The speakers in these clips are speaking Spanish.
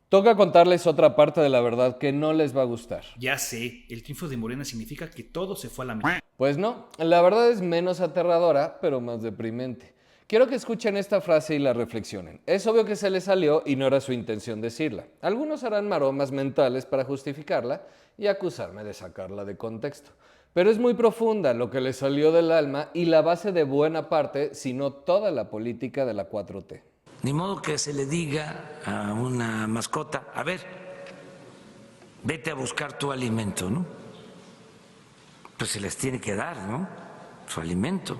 Toca contarles otra parte de la verdad que no les va a gustar. Ya sé, el triunfo de Morena significa que todo se fue a la mierda. Pues no, la verdad es menos aterradora, pero más deprimente. Quiero que escuchen esta frase y la reflexionen. Es obvio que se le salió y no era su intención decirla. Algunos harán maromas mentales para justificarla y acusarme de sacarla de contexto. Pero es muy profunda lo que le salió del alma y la base de buena parte, si no toda la política de la 4T. Ni modo que se le diga a una mascota, a ver, vete a buscar tu alimento, ¿no? Pues se les tiene que dar, ¿no? Su alimento.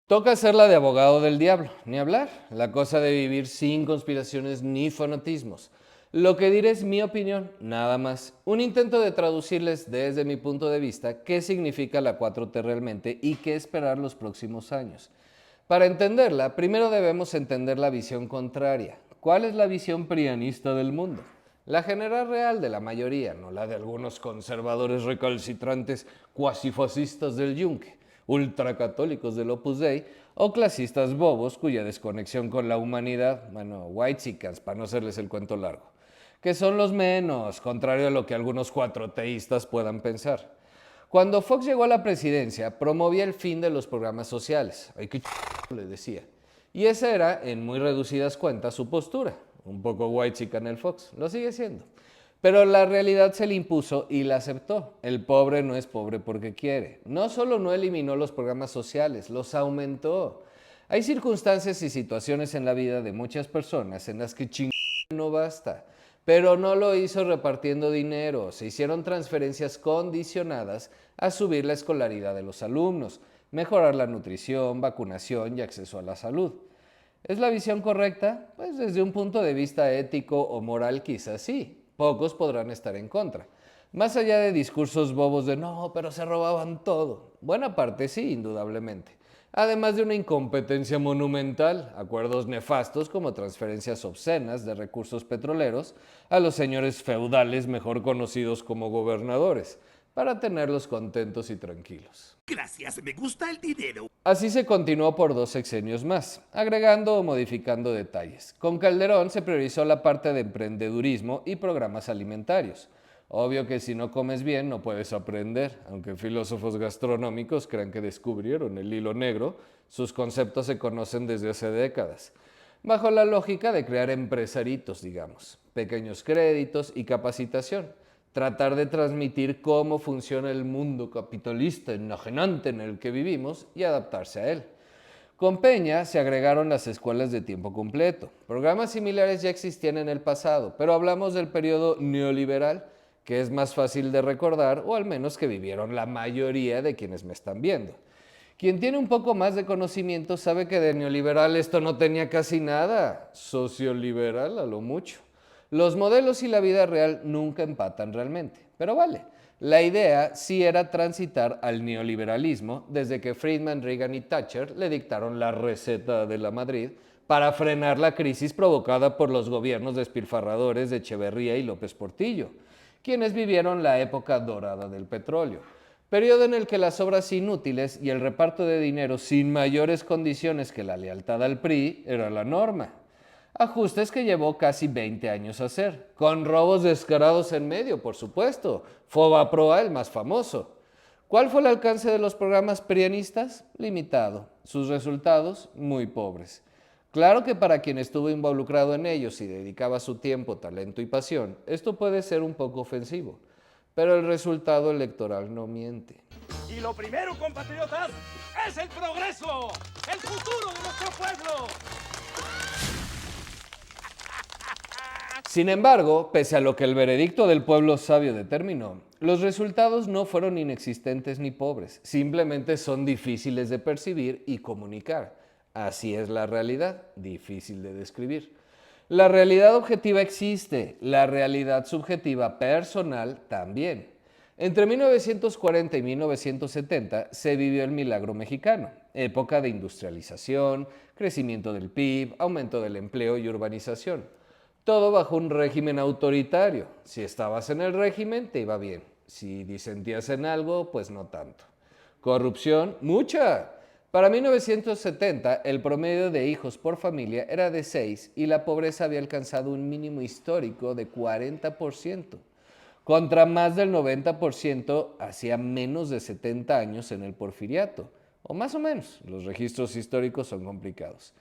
Toca hacerla de abogado del diablo, ni hablar. La cosa de vivir sin conspiraciones ni fanatismos. Lo que diré es mi opinión, nada más. Un intento de traducirles desde mi punto de vista qué significa la 4T realmente y qué esperar los próximos años. Para entenderla, primero debemos entender la visión contraria. ¿Cuál es la visión prianista del mundo? La general real de la mayoría, no la de algunos conservadores recalcitrantes cuasifascistas del Yunque, ultracatólicos del Opus Dei o clasistas bobos cuya desconexión con la humanidad, whitexicans, para no hacerles el cuento largo, que son los menos, contrario a lo que algunos cuatroteístas puedan pensar. Cuando Fox llegó a la presidencia, promovía el fin de los programas sociales. ¡Ay, qué le decía! Y esa era, en muy reducidas cuentas, su postura. Un poco whitechican el Fox, lo sigue siendo. Pero la realidad se le impuso y la aceptó. El pobre no es pobre porque quiere. No solo no eliminó los programas sociales, los aumentó. Hay circunstancias y situaciones en la vida de muchas personas en las que no basta. Pero no lo hizo repartiendo dinero, se hicieron transferencias condicionadas a subir la escolaridad de los alumnos, mejorar la nutrición, vacunación y acceso a la salud. ¿Es la visión correcta? Pues desde un punto de vista ético o moral quizás sí, pocos podrán estar en contra. Más allá de discursos bobos de no, pero se robaban todo. Buena parte sí, indudablemente. Además de una incompetencia monumental, acuerdos nefastos como transferencias obscenas de recursos petroleros a los señores feudales mejor conocidos como gobernadores, para tenerlos contentos y tranquilos. Gracias, me gusta el dinero. Así se continuó por 2 sexenios más, agregando o modificando detalles. Con Calderón se priorizó la parte de emprendedurismo y programas alimentarios. Obvio que si no comes bien no puedes aprender, aunque filósofos gastronómicos crean que descubrieron el hilo negro, sus conceptos se conocen desde hace décadas. Bajo la lógica de crear empresaritos, digamos, pequeños créditos y capacitación. Tratar de transmitir cómo funciona el mundo capitalista enajenante en el que vivimos y adaptarse a él. Con Peña se agregaron las escuelas de tiempo completo. Programas similares ya existían en el pasado, pero hablamos del periodo neoliberal, que es más fácil de recordar, o al menos que vivieron la mayoría de quienes me están viendo. Quien tiene un poco más de conocimiento sabe que de neoliberal esto no tenía casi nada, socioliberal a lo mucho. Los modelos y la vida real nunca empatan realmente, pero vale. La idea sí era transitar al neoliberalismo desde que Friedman, Reagan y Thatcher le dictaron la receta de la Madrid para frenar la crisis provocada por los gobiernos despilfarradores de Echeverría y López Portillo, quienes vivieron la época dorada del petróleo, periodo en el que las obras inútiles y el reparto de dinero sin mayores condiciones que la lealtad al PRI era la norma. Ajustes que llevó casi 20 años hacer, con robos descarados en medio, por supuesto. Fobaproa, el más famoso. ¿Cuál fue el alcance de los programas prianistas? Limitado. Sus resultados, muy pobres. Claro que para quien estuvo involucrado en ellos y dedicaba su tiempo, talento y pasión, esto puede ser un poco ofensivo, pero el resultado electoral no miente. Y lo primero, compatriotas, es el progreso, el futuro de nuestro pueblo. Sin embargo, pese a lo que el veredicto del pueblo sabio determinó, los resultados no fueron inexistentes ni pobres, simplemente son difíciles de percibir y comunicar. Así es la realidad, difícil de describir. La realidad objetiva existe, la realidad subjetiva personal también. Entre 1940 y 1970 se vivió el milagro mexicano, época de industrialización, crecimiento del PIB, aumento del empleo y urbanización. Todo bajo un régimen autoritario. Si estabas en el régimen, te iba bien. Si disentías en algo, pues no tanto. Corrupción, mucha. Para 1970, el promedio de hijos por familia era de 6 y la pobreza había alcanzado un mínimo histórico de 40%, contra más del 90% hacía menos de 70 años en el Porfiriato, o más o menos, los registros históricos son complicados.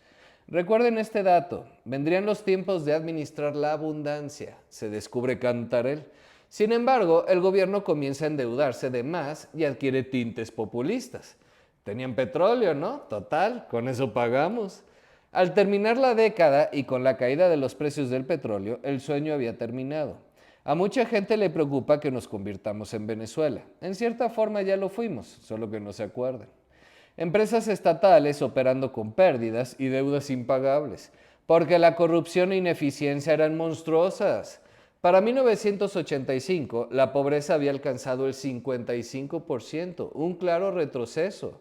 Recuerden este dato, vendrían los tiempos de administrar la abundancia, se descubre Cantarell. Sin embargo, el gobierno comienza a endeudarse de más y adquiere tintes populistas. Tenían petróleo, ¿no? Total, con eso pagamos. Al terminar la década y con la caída de los precios del petróleo, el sueño había terminado. A mucha gente le preocupa que nos convirtamos en Venezuela. En cierta forma ya lo fuimos, solo que no se acuerdan. Empresas estatales operando con pérdidas y deudas impagables, porque la corrupción e ineficiencia eran monstruosas. Para 1985, la pobreza había alcanzado el 55%, un claro retroceso.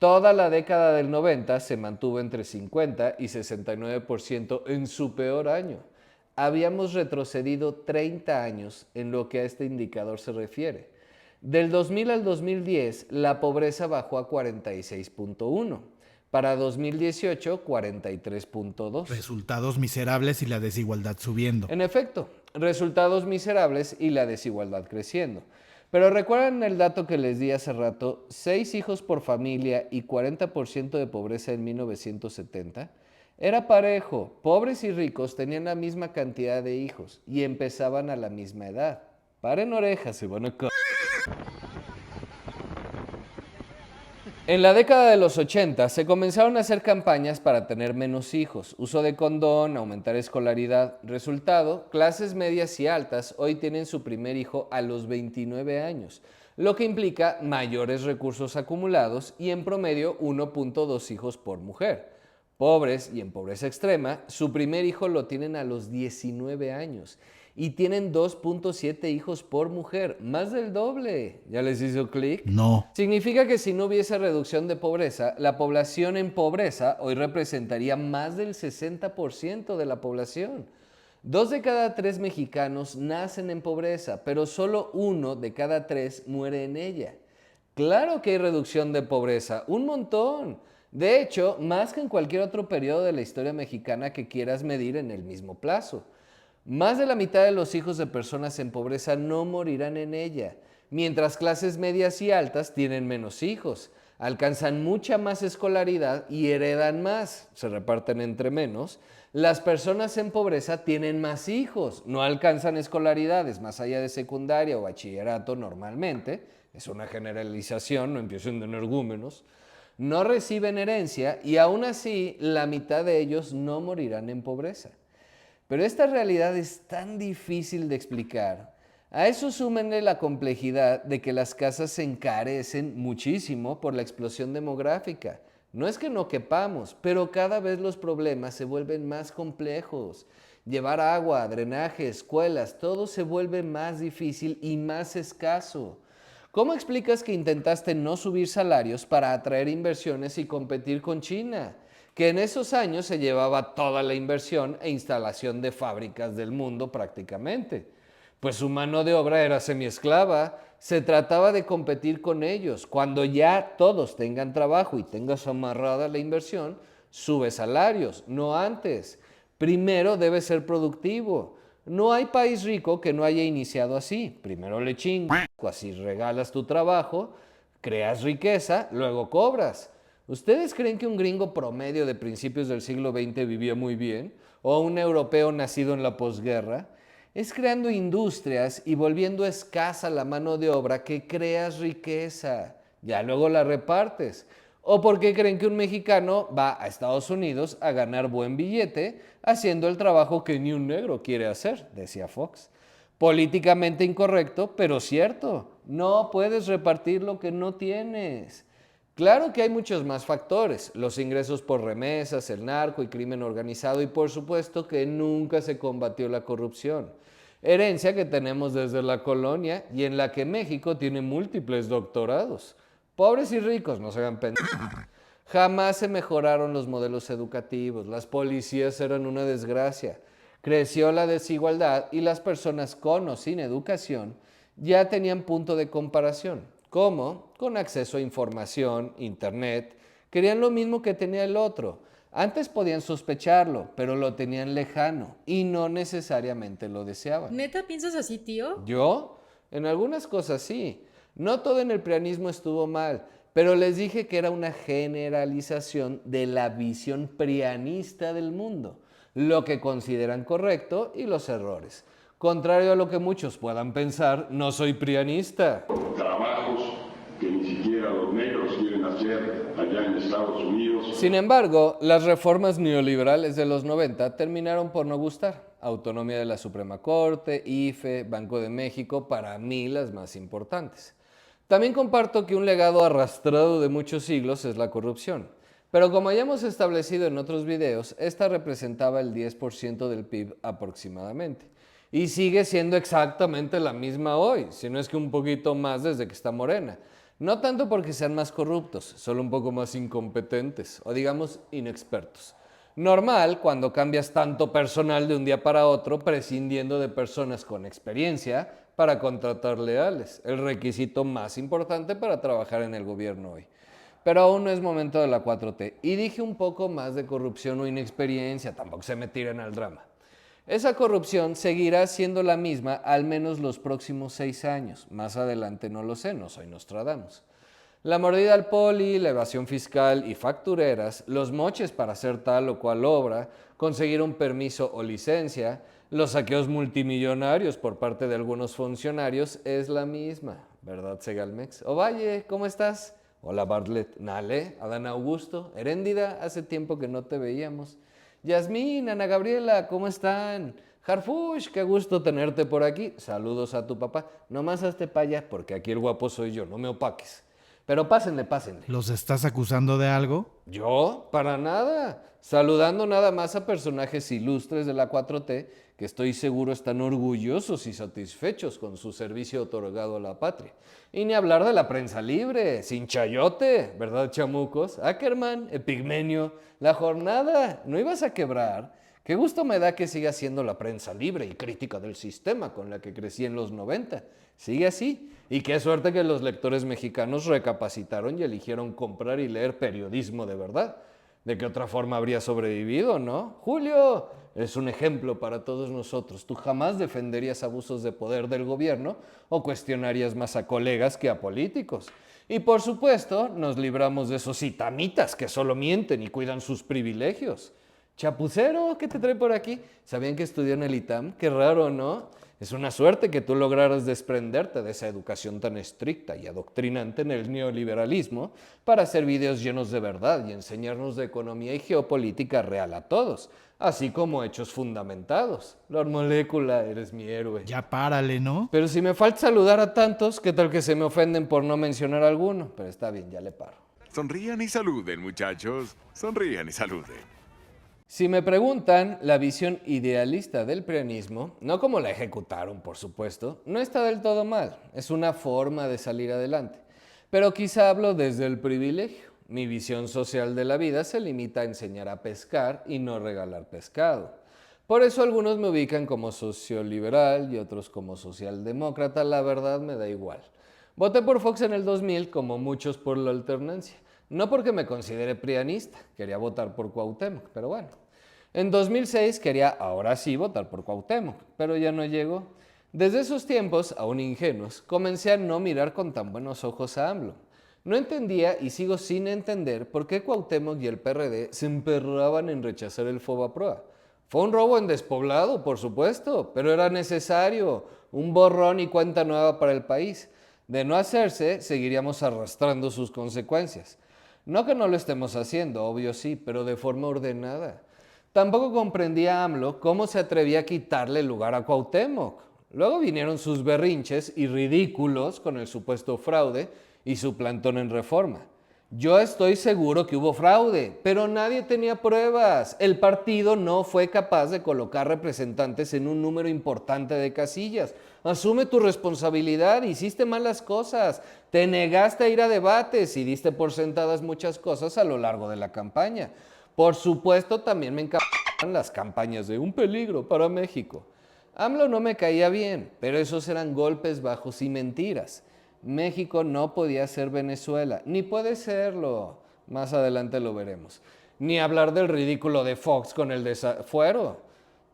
Toda la década del 90 se mantuvo entre 50 y 69% en su peor año. Habíamos retrocedido 30 años en lo que a este indicador se refiere. Del 2000 al 2010, la pobreza bajó a 46.1. Para 2018, 43.2. Resultados miserables y la desigualdad subiendo. En efecto, resultados miserables y la desigualdad creciendo. Pero recuerdan el dato que les di hace rato, 6 hijos por familia y 40% de pobreza en 1970. Era parejo, pobres y ricos tenían la misma cantidad de hijos y empezaban a la misma edad. Paren orejas, se van a En la década de los 80 se comenzaron a hacer campañas para tener menos hijos, uso de condón, aumentar escolaridad. Resultado, clases medias y altas hoy tienen su primer hijo a los 29 años, lo que implica mayores recursos acumulados y en promedio 1.2 hijos por mujer. Pobres y en pobreza extrema, su primer hijo lo tienen a los 19 años y tienen 2.7 hijos por mujer, más del doble. ¿Ya les hizo clic? No. Significa que si no hubiese reducción de pobreza, la población en pobreza hoy representaría más del 60% de la población. 2 de cada 3 mexicanos nacen en pobreza, pero solo 1 de cada 3 muere en ella. Claro que hay reducción de pobreza, un montón. De hecho, más que en cualquier otro periodo de la historia mexicana que quieras medir en el mismo plazo. Más de la mitad de los hijos de personas en pobreza no morirán en ella, mientras clases medias y altas tienen menos hijos, alcanzan mucha más escolaridad y heredan más, se reparten entre menos. Las personas en pobreza tienen más hijos, no alcanzan escolaridades más allá de secundaria o bachillerato normalmente, es una generalización, no empiecen de energúmenos, no reciben herencia y aún así la mitad de ellos no morirán en pobreza. Pero esta realidad es tan difícil de explicar. A eso súmenle la complejidad de que las casas se encarecen muchísimo por la explosión demográfica. No es que no quepamos, pero cada vez los problemas se vuelven más complejos. Llevar agua, drenaje, escuelas, todo se vuelve más difícil y más escaso. ¿Cómo explicas que intentaste no subir salarios para atraer inversiones y competir con China, que en esos años se llevaba toda la inversión e instalación de fábricas del mundo prácticamente? Pues su mano de obra era semiesclava, se trataba de competir con ellos. Cuando ya todos tengan trabajo y tengas amarrada la inversión, sube salarios, no antes. Primero debe ser productivo. No hay país rico que no haya iniciado así. Primero le chingas, así regalas tu trabajo, creas riqueza, luego cobras. ¿Ustedes creen que un gringo promedio de principios del siglo XX vivía muy bien? ¿O un europeo nacido en la posguerra? Es creando industrias y volviendo escasa la mano de obra que creas riqueza. Ya luego la repartes. ¿O por qué creen que un mexicano va a Estados Unidos a ganar buen billete haciendo el trabajo que ni un negro quiere hacer? Decía Fox. Políticamente incorrecto, pero cierto. No puedes repartir lo que no tienes. Claro que hay muchos más factores, los ingresos por remesas, el narco y crimen organizado y por supuesto que nunca se combatió la corrupción. Herencia que tenemos desde la colonia y en la que México tiene múltiples doctorados. Pobres y ricos, no se hagan pendejos. Jamás se mejoraron los modelos educativos, las policías eran una desgracia. Creció la desigualdad y las personas con o sin educación ya tenían punto de comparación. ¿Cómo? Con acceso a información, internet, Querían lo mismo que tenía el otro. Antes podían sospecharlo, pero lo tenían lejano y no necesariamente lo deseaban. ¿Neta piensas así, tío? ¿Yo? En algunas cosas sí. No todo en el prianismo estuvo mal, pero les dije que era una generalización de la visión prianista del mundo, lo que consideran correcto y los errores. Contrario a lo que muchos puedan pensar, no soy prianista. Trabajos que ni siquiera los negros quieren hacer allá en Estados Unidos. Sin embargo, las reformas neoliberales de los 90 terminaron por no gustar. Autonomía de la Suprema Corte, IFE, Banco de México, para mí las más importantes. También comparto que un legado arrastrado de muchos siglos es la corrupción. Pero como ya hemos establecido en otros videos, esta representaba el 10% del PIB aproximadamente. Y sigue siendo exactamente la misma hoy, si no es que un poquito más desde que está Morena. No tanto porque sean más corruptos, solo un poco más incompetentes, o digamos inexpertos. Normal cuando cambias tanto personal de un día para otro, prescindiendo de personas con experiencia para contratar leales, el requisito más importante para trabajar en el gobierno hoy. Pero aún no es momento de la 4T, y dije un poco más de corrupción o inexperiencia, tampoco se me tiren al drama. Esa corrupción seguirá siendo la misma al menos los próximos 6 años. Más adelante no lo sé, no soy Nostradamus. La mordida al poli, la evasión fiscal y factureras, los moches para hacer tal o cual obra, conseguir un permiso o licencia, los saqueos multimillonarios por parte de algunos funcionarios es la misma, ¿verdad, Segalmex? Ovalle, ¿cómo estás? Hola, Bartlett. Nale, Adán Augusto, Heréndida, hace tiempo que no te veíamos. Yasmín, Ana Gabriela, ¿cómo están? Harfush, qué gusto tenerte por aquí. Saludos a tu papá. Nomás hazte pa' allá, porque aquí el guapo soy yo, no me opaques. Pero pásenle, pásenle. ¿Los estás acusando de algo? ¿Yo? Para nada. Saludando nada más a personajes ilustres de la 4T que estoy seguro están orgullosos y satisfechos con su servicio otorgado a la patria. Y ni hablar de la prensa libre, sin chayote, ¿verdad, chamucos? Ackerman, Epigmenio, La Jornada, ¿no ibas a quebrar? Qué gusto me da que siga siendo la prensa libre y crítica del sistema con la que crecí en los 90. Sigue así. Y qué suerte que los lectores mexicanos recapacitaron y eligieron comprar y leer periodismo de verdad. ¿De qué otra forma habría sobrevivido, no? Julio, es un ejemplo para todos nosotros. Tú jamás defenderías abusos de poder del gobierno o cuestionarías más a colegas que a políticos. Y por supuesto, nos libramos de esos itamitas que solo mienten y cuidan sus privilegios. Chapucero, ¿qué te trae por aquí? ¿Sabían que estudió en el ITAM? Qué raro, ¿no? Es una suerte que tú lograras desprenderte de esa educación tan estricta y adoctrinante en el neoliberalismo para hacer videos llenos de verdad y enseñarnos de economía y geopolítica real a todos, así como hechos fundamentados. Lord Molécula, eres mi héroe. Ya párale, ¿no? Pero si me falta saludar a tantos, ¿qué tal que se me ofenden por no mencionar alguno? Pero está bien, ya le paro. Sonrían y saluden, muchachos. Sonrían y saluden. Si me preguntan, la visión idealista del prianismo, no como la ejecutaron, por supuesto, no está del todo mal, es una forma de salir adelante. Pero quizá hablo desde el privilegio. Mi visión social de la vida se limita a enseñar a pescar y no regalar pescado. Por eso algunos me ubican como socioliberal y otros como socialdemócrata, la verdad me da igual. Voté por Fox en el 2000 como muchos por la alternancia. No porque me considere prianista, quería votar por Cuauhtémoc, pero bueno. En 2006 quería, ahora sí, votar por Cuauhtémoc, pero ya no llegó. Desde esos tiempos, aún ingenuos, comencé a no mirar con tan buenos ojos a AMLO. No entendía y sigo sin entender por qué Cuauhtémoc y el PRD se emperraban en rechazar el FOBAPROA. Fue un robo en despoblado, por supuesto, pero era necesario, un borrón y cuenta nueva para el país. De no hacerse, seguiríamos arrastrando sus consecuencias. No que no lo estemos haciendo, obvio sí, pero de forma ordenada. Tampoco comprendía AMLO cómo se atrevía a quitarle el lugar a Cuauhtémoc. Luego vinieron sus berrinches y ridículos con el supuesto fraude y su plantón en Reforma. Yo estoy seguro que hubo fraude, pero nadie tenía pruebas. El partido no fue capaz de colocar representantes en un número importante de casillas. Asume tu responsabilidad, hiciste malas cosas, te negaste a ir a debates y diste por sentadas muchas cosas a lo largo de la campaña. Por supuesto, también me encantaban las campañas de un peligro para México. AMLO no me caía bien, pero esos eran golpes bajos y mentiras. México no podía ser Venezuela, ni puede serlo. más adelante lo veremos. Ni hablar del ridículo de Fox con el desafuero.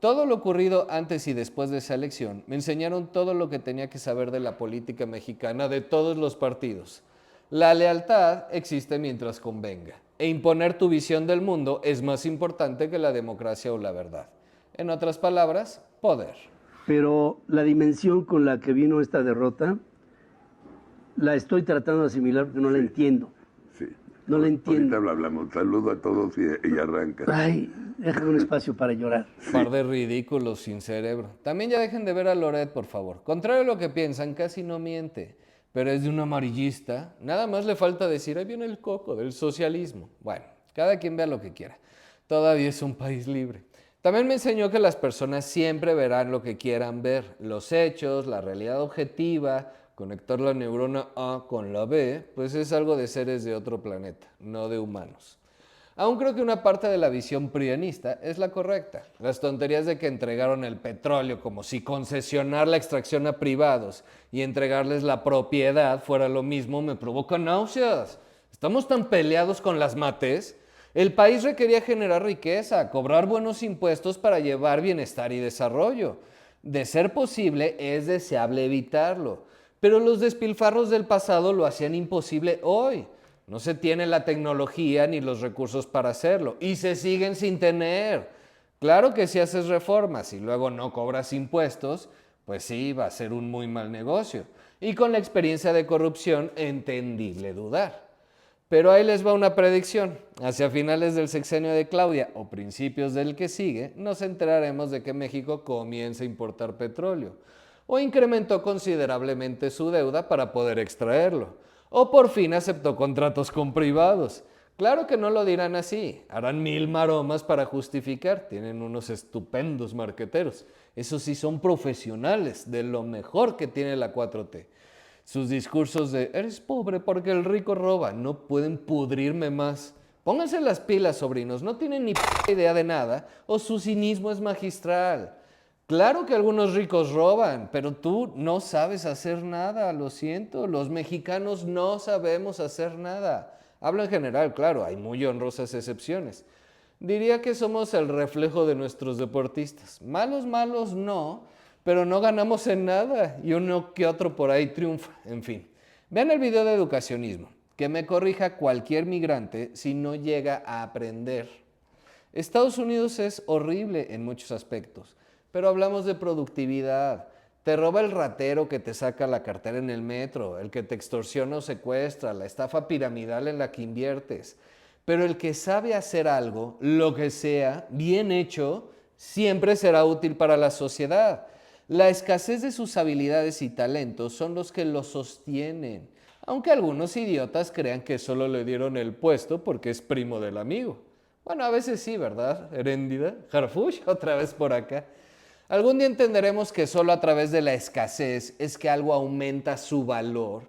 Todo lo ocurrido antes y después de esa elección me enseñaron todo lo que tenía que saber de la política mexicana de todos los partidos. La lealtad existe mientras convenga, e imponer tu visión del mundo es más importante que la democracia o la verdad. En otras palabras, poder. Pero la dimensión con la que vino esta derrota, la estoy tratando de asimilar porque no la entiendo. Sí. No la entiendo. Ahorita hablamos. Saludo a todos y arranca. Ay, déjame un espacio para llorar. Par de ridículos sin cerebro. También ya dejen de ver a Loret, por favor. Contrario a lo que piensan, casi no miente. Pero es de un amarillista. Nada más le falta decir, ahí viene el coco del socialismo. Bueno, cada quien vea lo que quiera. Todavía es un país libre. También me enseñó que las personas siempre verán lo que quieran ver. Los hechos, la realidad objetiva, conectar la neurona A con la B, pues es algo de seres de otro planeta, no de humanos. Aún creo que una parte de la visión prianista es la correcta. Las tonterías de que entregaron el petróleo como si concesionar la extracción a privados y entregarles la propiedad fuera lo mismo me provocan náuseas. Estamos tan peleados con las mates. El país requería generar riqueza, cobrar buenos impuestos para llevar bienestar y desarrollo. De ser posible, es deseable evitarlo. Pero los despilfarros del pasado lo hacían imposible hoy. No se tiene la tecnología ni los recursos para hacerlo. Y se siguen sin tener. Claro que si haces reformas y luego no cobras impuestos, pues sí, va a ser un muy mal negocio. Y con la experiencia de corrupción, entendible dudar. Pero ahí les va una predicción. Hacia finales del sexenio de Claudia o principios del que sigue, nos enteraremos de que México comienza a importar petróleo. O incrementó considerablemente su deuda para poder extraerlo. O por fin aceptó contratos con privados. Claro que no lo dirán así. Harán mil maromas para justificar. Tienen unos estupendos marqueteros. Esos sí son profesionales, de lo mejor que tiene la 4T. Sus discursos de eres pobre porque el rico roba no pueden pudrirme más. Pónganse las pilas, sobrinos, no tienen ni idea de nada o su cinismo es magistral. Claro que algunos ricos roban, pero tú no sabes hacer nada, lo siento. Los mexicanos no sabemos hacer nada. Hablo en general, claro, hay muy honrosas excepciones. Diría que somos el reflejo de nuestros deportistas. Malos no, pero no ganamos en nada y uno que otro por ahí triunfa. En fin, vean el video de educacionismo, que me corrija cualquier migrante si no llega a aprender. Estados Unidos es horrible en muchos aspectos, pero hablamos de productividad. Te roba el ratero que te saca la cartera en el metro, el que te extorsiona o secuestra, la estafa piramidal en la que inviertes. Pero el que sabe hacer algo, lo que sea, bien hecho, siempre será útil para la sociedad. La escasez de sus habilidades y talentos son los que lo sostienen, aunque algunos idiotas crean que solo le dieron el puesto porque es primo del amigo. Bueno, a veces sí, ¿verdad? Heréndida, Harfush, otra vez por acá. Algún día entenderemos que solo a través de la escasez es que algo aumenta su valor,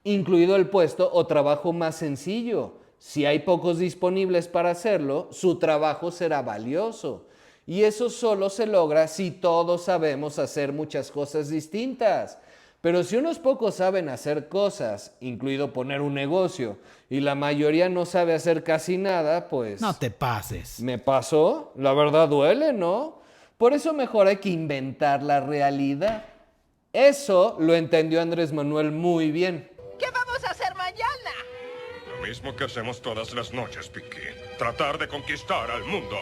incluido el puesto o trabajo más sencillo. Si hay pocos disponibles para hacerlo, su trabajo será valioso. Y eso solo se logra si todos sabemos hacer muchas cosas distintas. Pero si unos pocos saben hacer cosas, incluido poner un negocio, y la mayoría no sabe hacer casi nada, pues... No te pases. ¿Me pasó? La verdad duele, ¿no? Por eso mejor hay que inventar la realidad. Eso lo entendió Andrés Manuel muy bien. ¿Qué vamos a hacer mañana? Lo mismo que hacemos todas las noches, Piquín. Tratar de conquistar al mundo.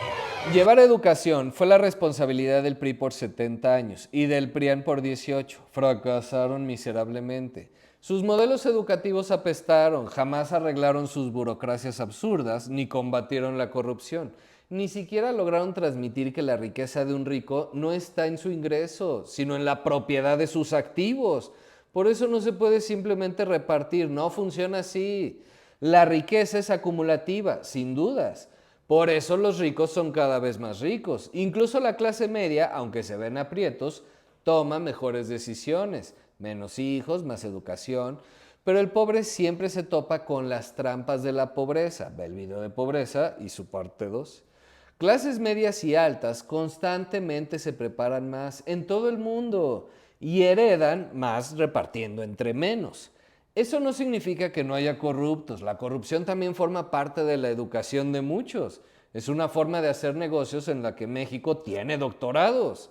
Llevar educación fue la responsabilidad del PRI por 70 años y del PRIAN por 18. Fracasaron miserablemente. Sus modelos educativos apestaron, jamás arreglaron sus burocracias absurdas ni combatieron la corrupción. Ni siquiera lograron transmitir que la riqueza de un rico no está en su ingreso, sino en la propiedad de sus activos. Por eso no se puede simplemente repartir, no funciona así. La riqueza es acumulativa, sin dudas. Por eso los ricos son cada vez más ricos. Incluso la clase media, aunque se ven aprietos, toma mejores decisiones. Menos hijos, más educación. Pero el pobre siempre se topa con las trampas de la pobreza. Ve el video de pobreza y su parte 2. Clases medias y altas constantemente se preparan más en todo el mundo y heredan más repartiendo entre menos. Eso no significa que no haya corruptos. La corrupción también forma parte de la educación de muchos. Es una forma de hacer negocios en la que México tiene doctorados.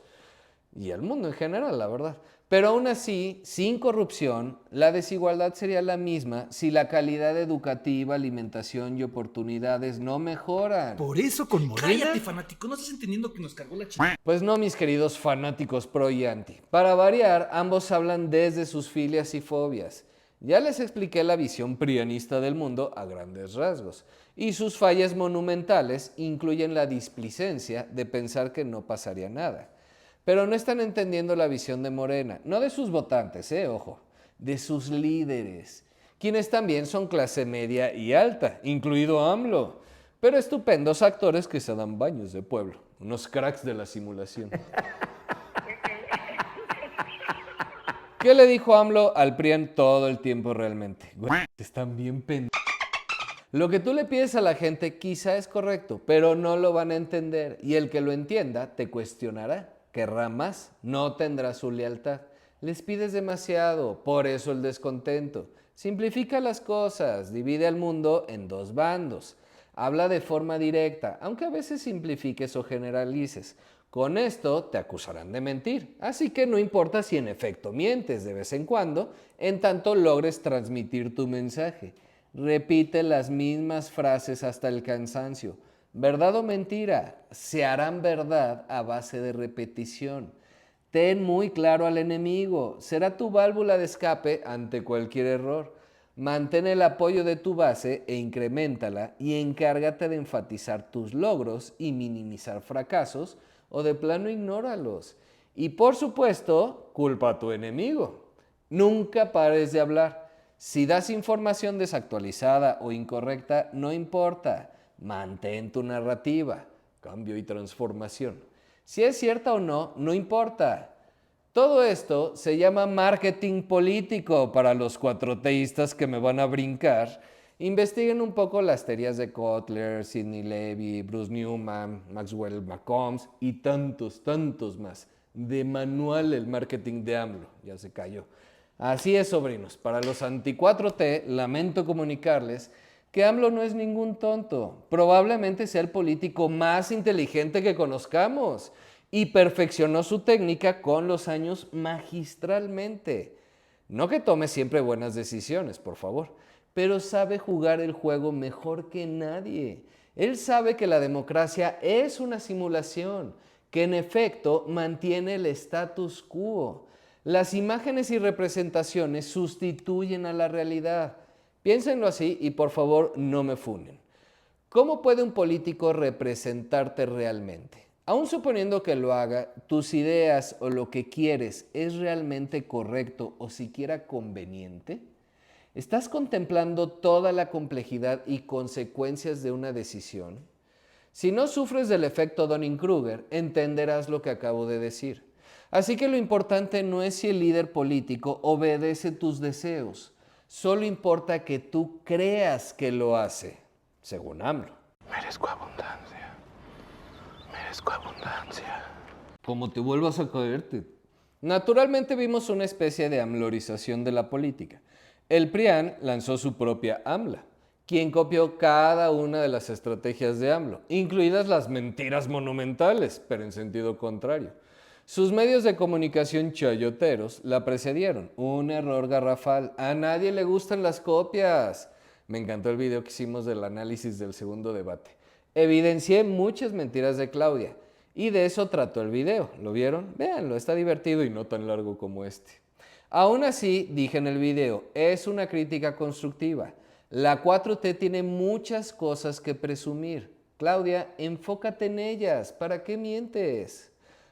Y el mundo en general, la verdad. Pero aún así, sin corrupción, la desigualdad sería la misma si la calidad educativa, alimentación y oportunidades no mejoran. Por eso con Morena... Cállate, fanático, no estás entendiendo que nos cargó la chingada. Pues no, mis queridos fanáticos pro y anti. Para variar, ambos hablan desde sus filias y fobias. Ya les expliqué la visión prianista del mundo a grandes rasgos. Y sus fallas monumentales incluyen la displicencia de pensar que no pasaría nada. Pero no están entendiendo la visión de Morena, no de sus votantes, ojo, de sus líderes, quienes también son clase media y alta, incluido AMLO, pero estupendos actores que se dan baños de pueblo, unos cracks de la simulación. ¿Qué le dijo AMLO al PRIAN todo el tiempo realmente? Güey, están bien pendejos. Lo que tú le pides a la gente quizá es correcto, pero no lo van a entender y el que lo entienda te cuestionará. Querrá más, no tendrá su lealtad. Les pides demasiado, por eso el descontento. Simplifica las cosas, divide al mundo en dos bandos. Habla de forma directa, aunque a veces simplifiques o generalices. Con esto te acusarán de mentir, así que no importa si en efecto mientes de vez en cuando, en tanto logres transmitir tu mensaje. Repite las mismas frases hasta el cansancio. ¿Verdad o mentira? Se harán verdad a base de repetición. Ten muy claro al enemigo. Será tu válvula de escape ante cualquier error. Mantén el apoyo de tu base e increméntala y encárgate de enfatizar tus logros y minimizar fracasos o de plano ignóralos. Y por supuesto, culpa a tu enemigo. Nunca pares de hablar. Si das información desactualizada o incorrecta, no importa. Mantén tu narrativa, cambio y transformación. Si es cierta o no, no importa. Todo esto se llama marketing político para los cuatroteístas que me van a brincar. Investiguen un poco las teorías de Kotler, Sidney Levy, Bruce Newman, Maxwell Malcolms y tantos más. De manual el marketing de AMLO, ya se cayó. Así es, sobrinos, para los anti-4T lamento comunicarles que AMLO no es ningún tonto, probablemente sea el político más inteligente que conozcamos y perfeccionó su técnica con los años magistralmente. No que tome siempre buenas decisiones, por favor, pero sabe jugar el juego mejor que nadie. Él sabe que la democracia es una simulación, que en efecto mantiene el status quo. Las imágenes y representaciones sustituyen a la realidad. Piénsenlo así y por favor no me funen. ¿Cómo puede un político representarte realmente? Aún suponiendo que lo haga, tus ideas o lo que quieres es realmente correcto o siquiera conveniente. ¿Estás contemplando toda la complejidad y consecuencias de una decisión? Si no sufres del efecto Dunning-Kruger, entenderás lo que acabo de decir. Así que lo importante no es si el líder político obedece tus deseos. Solo importa que tú creas que lo hace, según AMLO. Merezco abundancia. Merezco abundancia. Como te vuelvas a caerte. Naturalmente vimos una especie de amlorización de la política. El PRIAN lanzó su propia AMLA, quien copió cada una de las estrategias de AMLO, incluidas las mentiras monumentales, pero en sentido contrario. Sus medios de comunicación chayoteros la precedieron. Un error garrafal. A nadie le gustan las copias. Me encantó el video que hicimos del análisis del segundo debate. Evidencié muchas mentiras de Claudia y de eso trató el video. ¿Lo vieron? Véanlo, está divertido y no tan largo como este. Aún así, dije en el video, es una crítica constructiva. La 4T tiene muchas cosas que presumir. Claudia, enfócate en ellas. ¿Para qué mientes?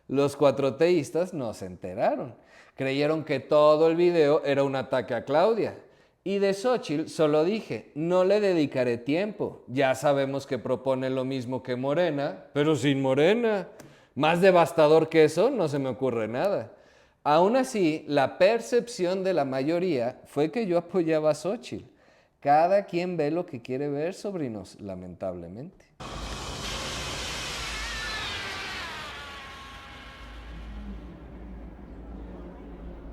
Los cuatroteístas no se enteraron. Creyeron que todo el video era un ataque a Claudia. Y de Xóchitl solo dije, no le dedicaré tiempo. Ya sabemos que propone lo mismo que Morena, pero sin Morena. Más devastador que eso no se me ocurre nada. Aún así, la percepción de la mayoría fue que yo apoyaba a Xóchitl. Cada quien ve lo que quiere ver, sobrinos, lamentablemente.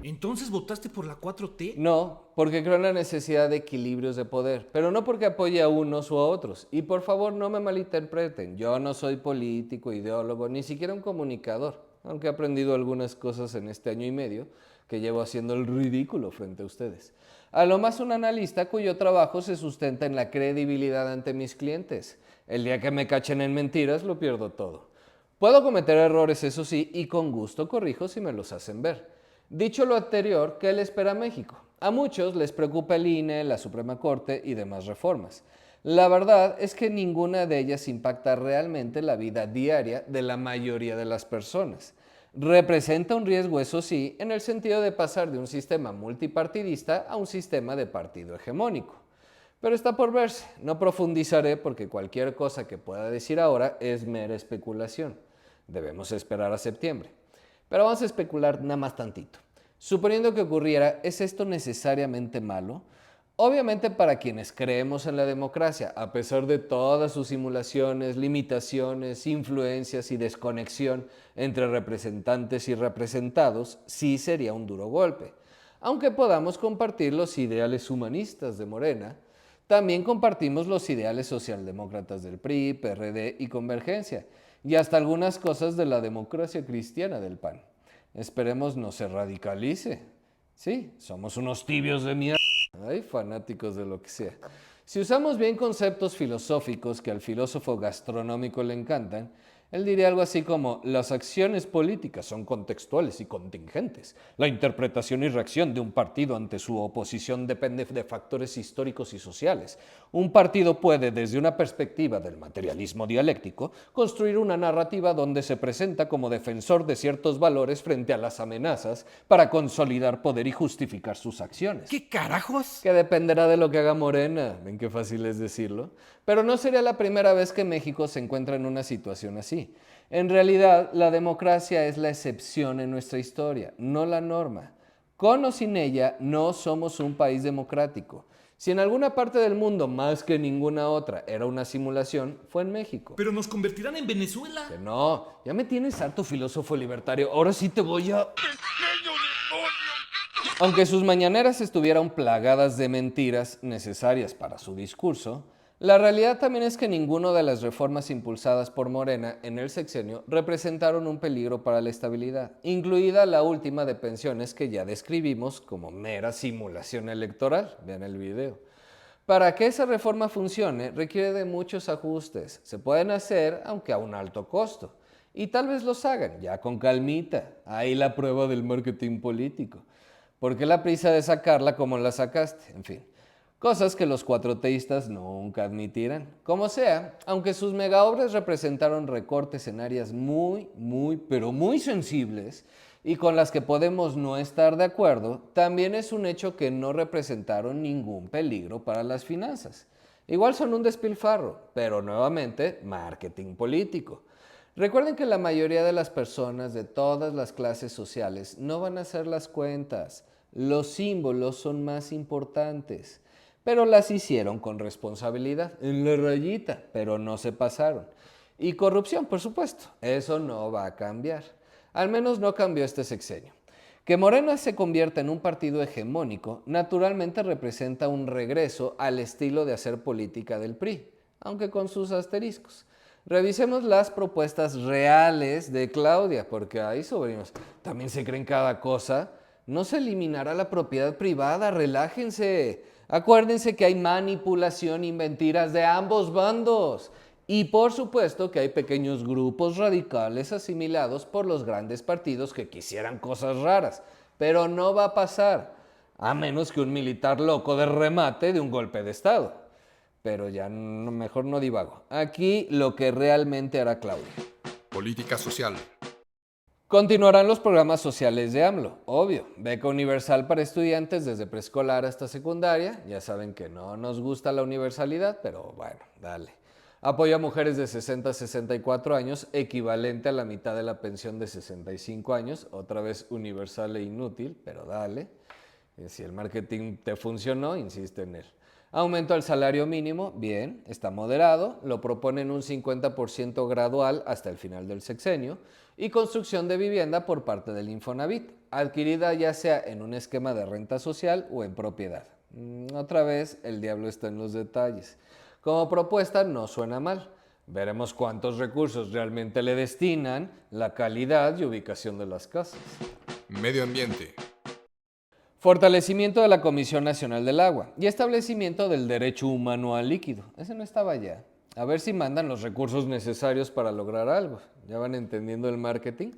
¿Entonces votaste por la 4T? No, porque creo en la necesidad de equilibrios de poder, pero no porque apoye a unos u a otros. Y por favor, no me malinterpreten, yo no soy político, ideólogo, ni siquiera un comunicador, aunque he aprendido algunas cosas en este año y medio que llevo haciendo el ridículo frente a ustedes. A lo más un analista cuyo trabajo se sustenta en la credibilidad ante mis clientes. El día que me cachen en mentiras, lo pierdo todo. Puedo cometer errores, eso sí, y con gusto corrijo si me los hacen ver. Dicho lo anterior, ¿qué le espera a México? A muchos les preocupa el INE, la Suprema Corte y demás reformas. La verdad es que ninguna de ellas impacta realmente la vida diaria de la mayoría de las personas. Representa un riesgo, eso sí, en el sentido de pasar de un sistema multipartidista a un sistema de partido hegemónico. Pero está por verse, no profundizaré porque cualquier cosa que pueda decir ahora es mera especulación. Debemos esperar a septiembre. Pero vamos a especular nada más tantito. Suponiendo que ocurriera, ¿es esto necesariamente malo? Obviamente para quienes creemos en la democracia, a pesar de todas sus simulaciones, limitaciones, influencias y desconexión entre representantes y representados, sí sería un duro golpe. Aunque podamos compartir los ideales humanistas de Morena, también compartimos los ideales socialdemócratas del PRI, PRD y Convergencia, y hasta algunas cosas de la democracia cristiana del PAN. Esperemos no se radicalice. Sí, somos unos tibios de mierda. Ay, fanáticos de lo que sea. Si usamos bien conceptos filosóficos que al filósofo gastronómico le encantan, él diría algo así como: las acciones políticas son contextuales y contingentes. La interpretación y reacción de un partido ante su oposición depende de factores históricos y sociales. Un partido puede, desde una perspectiva del materialismo dialéctico, construir una narrativa donde se presenta como defensor de ciertos valores frente a las amenazas para consolidar poder y justificar sus acciones. ¿Qué carajos? Que dependerá de lo que haga Morena, ven qué fácil es decirlo. Pero no sería la primera vez que México se encuentra en una situación así. En realidad, la democracia es la excepción en nuestra historia, no la norma. Con o sin ella, no somos un país democrático. Si en alguna parte del mundo, más que ninguna otra, era una simulación, fue en México. Pero nos convertirán en Venezuela. Que no, ya me tienes harto, filósofo libertario. Ahora sí te voy a... Aunque sus mañaneras estuvieran plagadas de mentiras necesarias para su discurso, la realidad también es que ninguna de las reformas impulsadas por Morena en el sexenio representaron un peligro para la estabilidad, incluida la última de pensiones que ya describimos como mera simulación electoral. Vean el video. Para que esa reforma funcione requiere de muchos ajustes. Se pueden hacer, aunque a un alto costo. Y tal vez los hagan, ya con calmita. Ahí la prueba del marketing político. ¿Por qué la prisa de sacarla como la sacaste? En fin, cosas que los cuatroteístas nunca admitirán. Como sea, aunque sus megaobras representaron recortes en áreas pero muy sensibles y con las que podemos no estar de acuerdo, también es un hecho que no representaron ningún peligro para las finanzas. Igual son un despilfarro, pero nuevamente, marketing político. Recuerden que la mayoría de las personas de todas las clases sociales no van a hacer las cuentas. Los símbolos son más importantes, pero las hicieron con responsabilidad, en la rayita, pero no se pasaron. Y corrupción, por supuesto, eso no va a cambiar. Al menos no cambió este sexenio. Que Morena se convierta en un partido hegemónico, naturalmente representa un regreso al estilo de hacer política del PRI, aunque con sus asteriscos. Revisemos las propuestas reales de Claudia, porque ahí, sobrinos, también se creen cada cosa. No se eliminará la propiedad privada, relájense. Acuérdense que hay manipulación y mentiras de ambos bandos. Y por supuesto que hay pequeños grupos radicales asimilados por los grandes partidos que quisieran cosas raras. Pero no va a pasar, a menos que un militar loco de remate de un golpe de Estado. Pero ya mejor no divago. Aquí lo que realmente hará Claudia. Política social. Continuarán los programas sociales de AMLO, obvio. Beca universal para estudiantes desde preescolar hasta secundaria. Ya saben que no nos gusta la universalidad, pero bueno, dale. Apoyo a mujeres de 60 a 64 años, equivalente a la mitad de la pensión de 65 años. Otra vez universal e inútil, pero dale. Si el marketing te funcionó, insiste en él. Aumento al salario mínimo, bien, está moderado, lo proponen un 50% gradual hasta el final del sexenio, y construcción de vivienda por parte del Infonavit. adquirida ya sea en un esquema de renta social o en propiedad. Otra vez, el diablo está en los detalles. Como propuesta no suena mal. Veremos cuántos recursos realmente le destinan, la calidad y ubicación de las casas. Medio ambiente. Fortalecimiento de la Comisión Nacional del Agua y establecimiento del derecho humano al líquido. Ese no estaba ya. A ver si mandan los recursos necesarios para lograr algo. ¿Ya van entendiendo el marketing?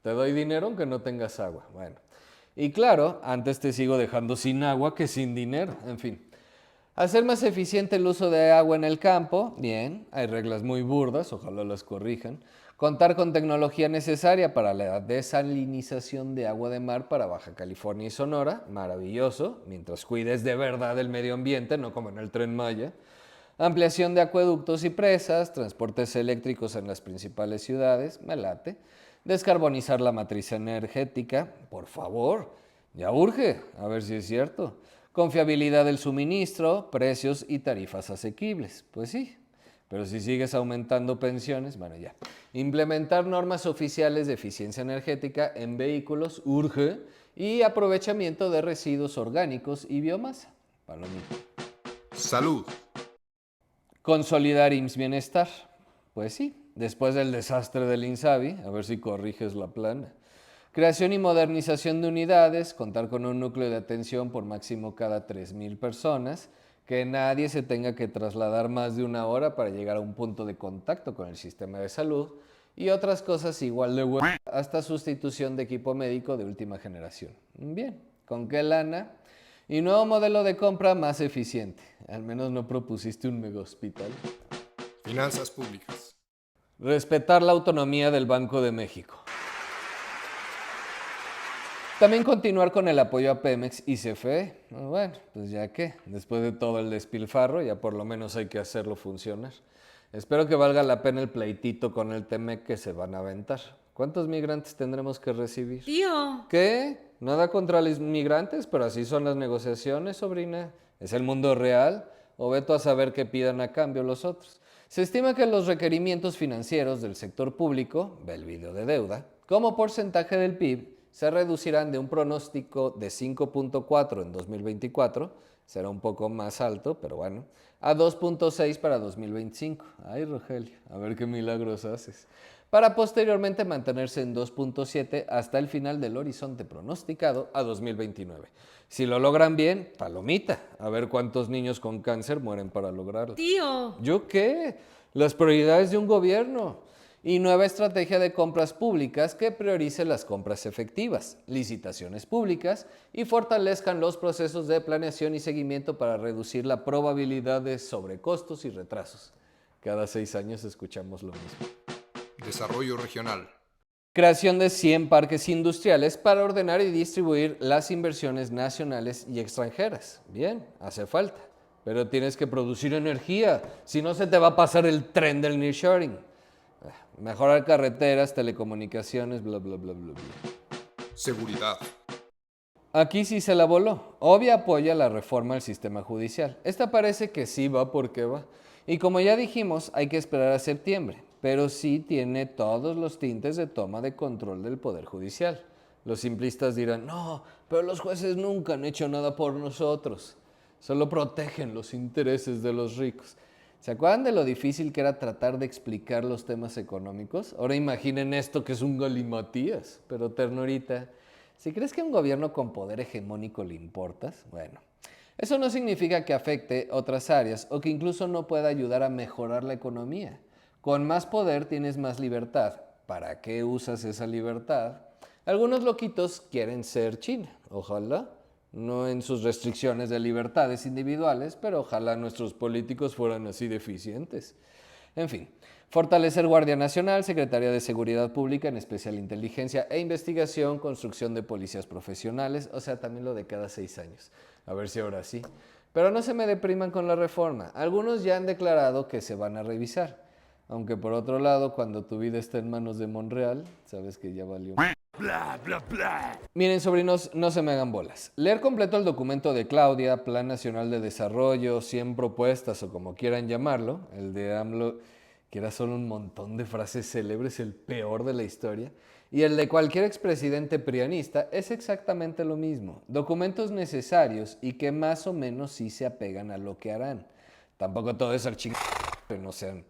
Te doy dinero aunque no tengas agua. Bueno. Y claro, antes te sigo dejando sin agua que sin dinero. En fin. Hacer más eficiente el uso de agua en el campo. Bien, hay reglas muy burdas, ojalá las corrijan. Contar con tecnología necesaria para la desalinización de agua de mar para Baja California y Sonora. Maravilloso, mientras cuides de verdad el medio ambiente, no como en el Tren Maya. Ampliación de acueductos y presas, transportes eléctricos en las principales ciudades, me late. Descarbonizar la matriz energética, por favor, ya urge, a ver si es cierto. Confiabilidad del suministro, precios y tarifas asequibles, pues sí. Pero si sigues aumentando pensiones, bueno ya. Implementar normas oficiales de eficiencia energética en vehículos, urge. Y aprovechamiento de residuos orgánicos y biomasa, palomita. Salud. Consolidar IMSS Bienestar, pues sí. Después del desastre del INSABI, a ver si corriges la plana. Creación y modernización de unidades, contar con un núcleo de atención por máximo cada 3,000 personas, que nadie se tenga que trasladar más de 1 hora para llegar a un punto de contacto con el sistema de salud y otras cosas igual de huevos, hasta sustitución de equipo médico de última generación. Bien, ¿con qué lana? Y nuevo modelo de compra más eficiente. Al menos no propusiste un mega hospital. Finanzas públicas. Respetar la autonomía del Banco de México. También continuar con el apoyo a Pemex y CFE. Bueno, pues ya que, después de todo el despilfarro, ya por lo menos hay que hacerlo funcionar. Espero que valga la pena el pleitito con el Temec que se van a aventar. ¿Cuántos migrantes tendremos que recibir? Tío. ¿Qué? Nada contra los migrantes, pero así son las negociaciones, sobrina. ¿Es el mundo real? ¿O veto a saber qué pidan a cambio los otros? Se estima que los requerimientos financieros del sector público, ve el video de deuda, como porcentaje del PIB, se reducirán de un pronóstico de 5.4 en 2024, será un poco más alto, pero bueno, a 2.6 para 2025. Ay, Rogelio, a ver qué milagros haces. Para posteriormente mantenerse en 2.7 hasta el final del horizonte pronosticado a 2029. Si lo logran bien, palomita, a ver cuántos niños con cáncer mueren para lograrlo. Tío. ¿Yo qué? Las prioridades de un gobierno. Y nueva estrategia de compras públicas que priorice las compras efectivas, licitaciones públicas y fortalezcan los procesos de planeación y seguimiento para reducir la probabilidad de sobrecostos y retrasos. Cada 6 años escuchamos lo mismo. Desarrollo regional. Creación de 100 parques industriales para ordenar y distribuir las inversiones nacionales y extranjeras. Bien, hace falta, pero tienes que producir energía, si no se te va a pasar el tren del nearshoring. Mejorar carreteras, telecomunicaciones, bla, bla, bla, bla, bla. Seguridad. Aquí sí se la voló. Obvia apoya la reforma al sistema judicial. Esta parece que sí va porque va. Y como ya dijimos, hay que esperar a septiembre. Pero sí tiene todos los tintes de toma de control del Poder Judicial. Los simplistas dirán, no, pero los jueces nunca han hecho nada por nosotros. Solo protegen los intereses de los ricos. ¿Se acuerdan de lo difícil que era tratar de explicar los temas económicos? Ahora imaginen esto que es un galimatías. Pero ternurita, si crees que a un gobierno con poder hegemónico le importas, bueno, eso no significa que afecte otras áreas o que incluso no pueda ayudar a mejorar la economía. Con más poder tienes más libertad. ¿Para qué usas esa libertad? Algunos loquitos quieren ser China, ojalá. No en sus restricciones de libertades individuales, pero ojalá nuestros políticos fueran así de eficientes. En fin, fortalecer Guardia Nacional, Secretaría de Seguridad Pública, en especial Inteligencia e Investigación, construcción de policías profesionales, o sea, también lo de cada 6 años. A ver si ahora sí. Pero no se me depriman con la reforma. Algunos ya han declarado que se van a revisar. Aunque por otro lado, cuando tu vida está en manos de Monreal, sabes que ya valió. Bla, bla, bla. Miren, sobrinos, no se me hagan bolas. Leer completo el documento de Claudia, Plan Nacional de Desarrollo, 100 propuestas o como quieran llamarlo, el de AMLO, que era solo un montón de frases célebres, el peor de la historia, Y el de cualquier expresidente prianista es exactamente lo mismo. Documentos necesarios y que más o menos sí se apegan a lo que harán. Tampoco todo es no sean.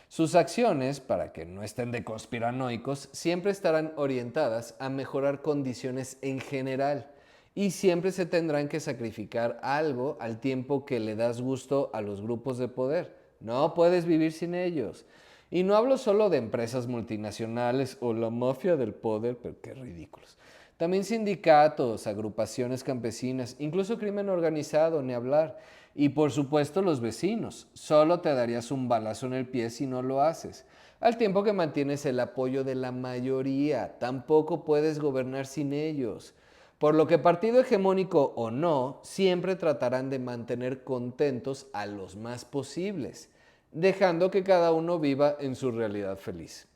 Sus acciones, para que no estén de conspiranoicos, siempre estarán orientadas a mejorar condiciones en general y siempre se tendrán que sacrificar algo al tiempo que le das gusto a los grupos de poder. No puedes vivir sin ellos. Y no hablo solo de empresas multinacionales o la mafia del poder, pero qué ridículos. También sindicatos, agrupaciones campesinas, incluso crimen organizado, ni hablar. Y por supuesto los vecinos. Solo te darías un balazo en el pie si no lo haces. Al tiempo que mantienes el apoyo de la mayoría, tampoco puedes gobernar sin ellos. Por lo que partido hegemónico o no, siempre tratarán de mantener contentos a los más posibles, dejando que cada uno viva en su realidad feliz.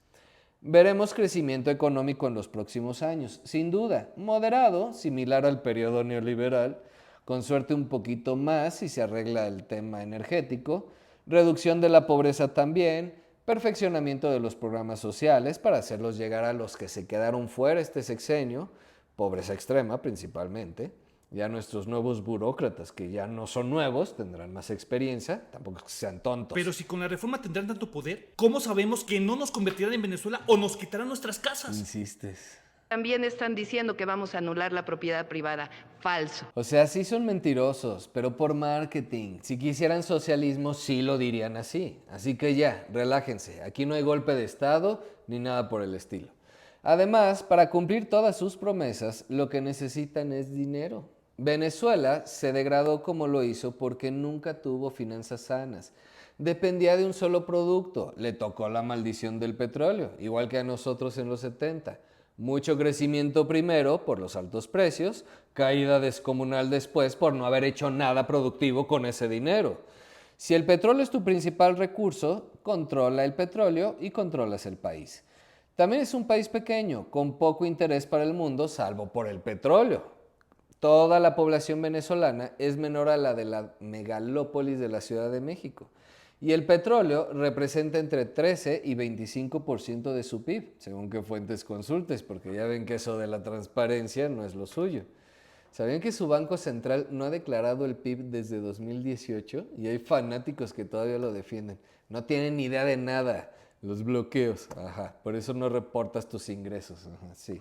Veremos crecimiento económico en los próximos años, sin duda, moderado, similar al periodo neoliberal, con suerte un poquito más si se arregla el tema energético, reducción de la pobreza también, perfeccionamiento de los programas sociales para hacerlos llegar a los que se quedaron fuera este sexenio, pobreza extrema principalmente. Ya nuestros nuevos burócratas, que ya no son nuevos, tendrán más experiencia, tampoco es que sean tontos. Pero si con la reforma tendrán tanto poder, ¿cómo sabemos que no nos convertirán en Venezuela o nos quitarán nuestras casas? Insistes. También están diciendo que vamos a anular la propiedad privada. Falso. O sea, sí son mentirosos, pero por marketing. Si quisieran socialismo, sí lo dirían así. Así que ya, relájense. Aquí no hay golpe de Estado ni nada por el estilo. Además, para cumplir todas sus promesas, lo que necesitan es dinero. Venezuela se degradó como lo hizo porque nunca tuvo finanzas sanas. Dependía de un solo producto. Le tocó la maldición del petróleo, igual que a nosotros en los 70. Mucho crecimiento primero por los altos precios, caída descomunal después por no haber hecho nada productivo con ese dinero. Si el petróleo es tu principal recurso, controla el petróleo y controlas el país. También es un país pequeño, con poco interés para el mundo, salvo por el petróleo. Toda la población venezolana es menor a la de la megalópolis de la Ciudad de México. Y el petróleo representa entre 13 y 25% de su PIB, según qué fuentes consultes, porque ya ven que eso de la transparencia no es lo suyo. ¿Sabían que su Banco Central no ha declarado el PIB desde 2018? Y hay fanáticos que todavía lo defienden. No tienen ni idea de nada. Los bloqueos, por eso no reportas tus ingresos, sí.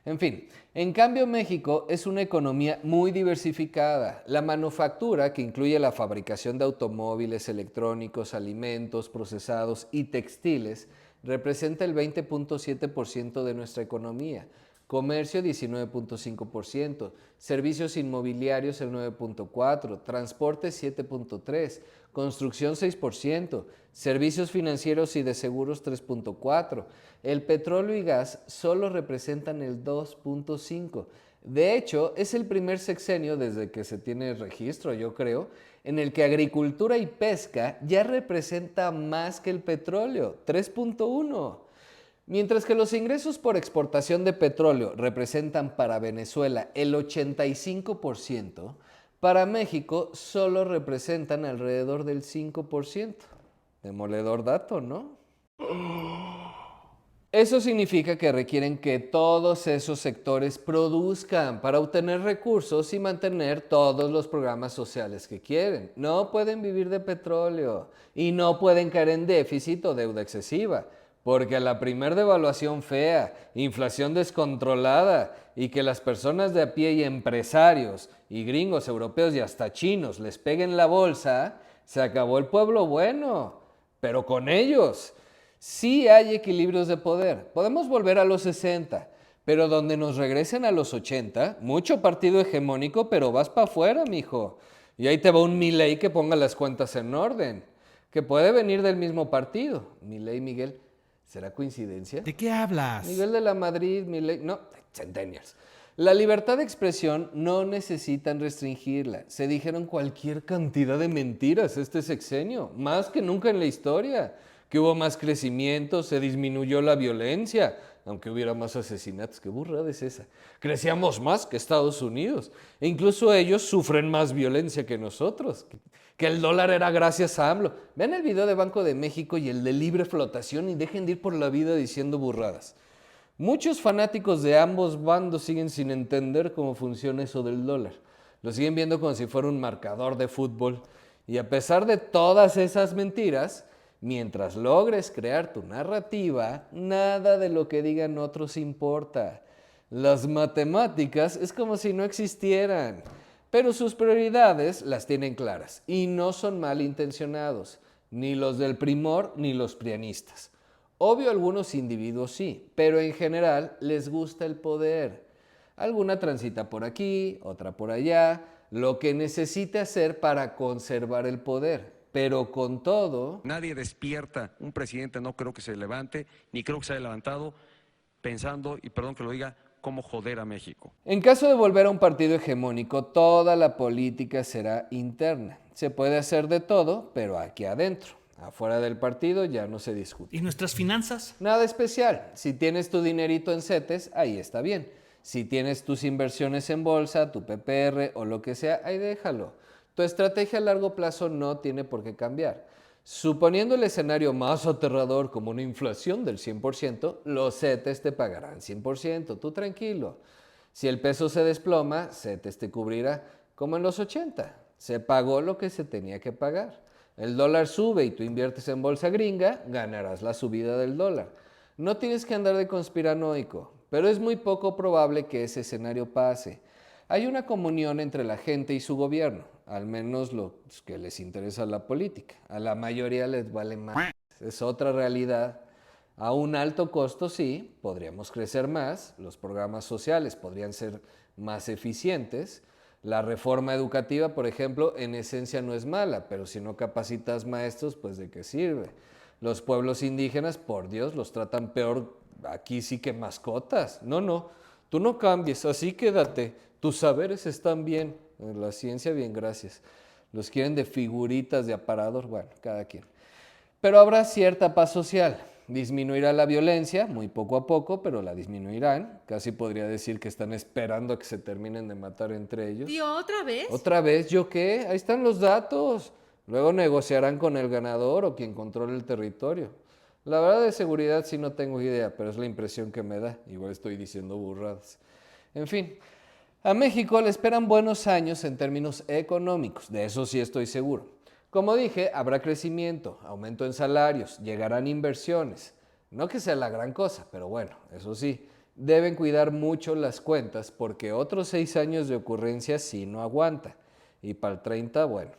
En fin, en cambio México es una economía muy diversificada. La manufactura, que incluye la fabricación de automóviles, electrónicos, alimentos, procesados y textiles, representa el 20.7% de nuestra economía. Comercio 19.5%, servicios inmobiliarios el 9.4%, transporte 7.3%, construcción 6%, servicios financieros y de seguros 3.4%. El petróleo y gas solo representan el 2.5%. De hecho, es el primer sexenio desde que se tiene registro, yo creo, en el que agricultura y pesca ya representa más que el petróleo, 3.1%. Mientras que los ingresos por exportación de petróleo representan para Venezuela el 85%, para México solo representan alrededor del 5%. Demoledor dato, ¿no? Eso significa que requieren que todos esos sectores produzcan para obtener recursos y mantener todos los programas sociales que quieren. No pueden vivir de petróleo y no pueden caer en déficit o deuda excesiva. Porque a la primer devaluación fea, inflación descontrolada y que las personas de a pie y empresarios y gringos europeos y hasta chinos les peguen la bolsa, se acabó el pueblo bueno. Pero con ellos sí hay equilibrios de poder. Podemos volver a los 60, pero donde nos regresen a los 80, mucho partido hegemónico, pero vas para afuera, mijo. Y ahí te va un Milei que ponga las cuentas en orden, que puede venir del mismo partido. Milei, Miguel. ¿Será coincidencia? ¿De qué hablas? Miguel de la Madrid, no, Centennials. La libertad de expresión no necesitan restringirla. Se dijeron cualquier cantidad de mentiras este sexenio, más que nunca en la historia. Que hubo más crecimiento, se disminuyó la violencia, aunque hubiera más asesinatos. Qué burrada es esa. Crecíamos más que Estados Unidos. E incluso ellos sufren más violencia que nosotros. Que el dólar era gracias a AMLO. Vean el video de Banco de México y el de libre flotación y dejen de ir por la vida diciendo burradas. Muchos fanáticos de ambos bandos siguen sin entender cómo funciona eso del dólar. Lo siguen viendo como si fuera un marcador de fútbol. Y a pesar de todas esas mentiras, mientras logres crear tu narrativa, nada de lo que digan otros importa. Las matemáticas es como si no existieran, pero sus prioridades las tienen claras y no son malintencionados, ni los del Primor ni los prianistas. Obvio, algunos individuos sí, pero en general les gusta el poder. Alguna transita por aquí, otra por allá, lo que necesite hacer para conservar el poder. Pero con todo... Nadie despierta, un presidente no creo que se levante, ni creo que se haya levantado pensando, y perdón que lo diga, cómo joder a México. En caso de volver a un partido hegemónico, toda la política será interna. Se puede hacer de todo, pero aquí adentro. Afuera del partido ya no se discute. ¿Y nuestras finanzas? Nada especial. Si tienes tu dinerito en CETES, ahí está bien. Si tienes tus inversiones en bolsa, tu PPR o lo que sea, ahí déjalo. Tu estrategia a largo plazo no tiene por qué cambiar. Suponiendo el escenario más aterrador como una inflación del 100%, los CETES te pagarán 100%, tú tranquilo. Si el peso se desploma, CETES te cubrirá como en los 80. Se pagó lo que se tenía que pagar. El dólar sube y tú inviertes en bolsa gringa, ganarás la subida del dólar. No tienes que andar de conspiranoico, pero es muy poco probable que ese escenario pase. Hay una comunión entre la gente y su gobierno, al menos los que les interesa la política. A la mayoría les vale más. Es otra realidad. A un alto costo sí, podríamos crecer más, los programas sociales podrían ser más eficientes. La reforma educativa, por ejemplo, en esencia no es mala, pero si no capacitas maestros, pues ¿de qué sirve? Los pueblos indígenas, por Dios, los tratan peor aquí sí que mascotas. No, tú no cambies, así quédate. Tus saberes están bien, la ciencia bien, gracias. Los quieren de figuritas de aparador, bueno, cada quien. Pero habrá cierta paz social. Disminuirá la violencia, muy poco a poco, pero la disminuirán. Casi podría decir que están esperando a que se terminen de matar entre ellos. ¿Y otra vez? ¿Otra vez? ¿Yo qué? Ahí están los datos. Luego negociarán con el ganador o quien controle el territorio. La verdad de seguridad sí no tengo idea, pero es la impresión que me da. Igual estoy diciendo burradas. En fin, a México le esperan buenos años en términos económicos, de eso sí estoy seguro. Como dije, habrá crecimiento, aumento en salarios, llegarán inversiones. No que sea la gran cosa, pero bueno, eso sí, deben cuidar mucho las cuentas porque otros 6 años de ocurrencia sí no aguanta. Y para el 30, bueno.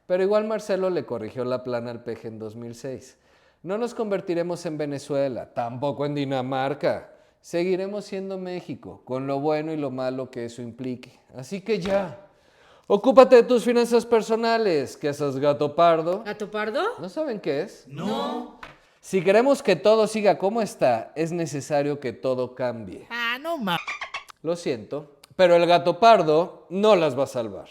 Pero igual Marcelo le corrigió la plana al peje en 2006. No nos convertiremos en Venezuela, tampoco en Dinamarca. Seguiremos siendo México, con lo bueno y lo malo que eso implique. Así que ya, ocúpate de tus finanzas personales. ¿Qué haces, gato pardo? ¿Gato pardo? ¿No saben qué es? No. Si queremos que todo siga como está, es necesario que todo cambie. Ah, no mames. Lo siento, pero el gato pardo no las va a salvar.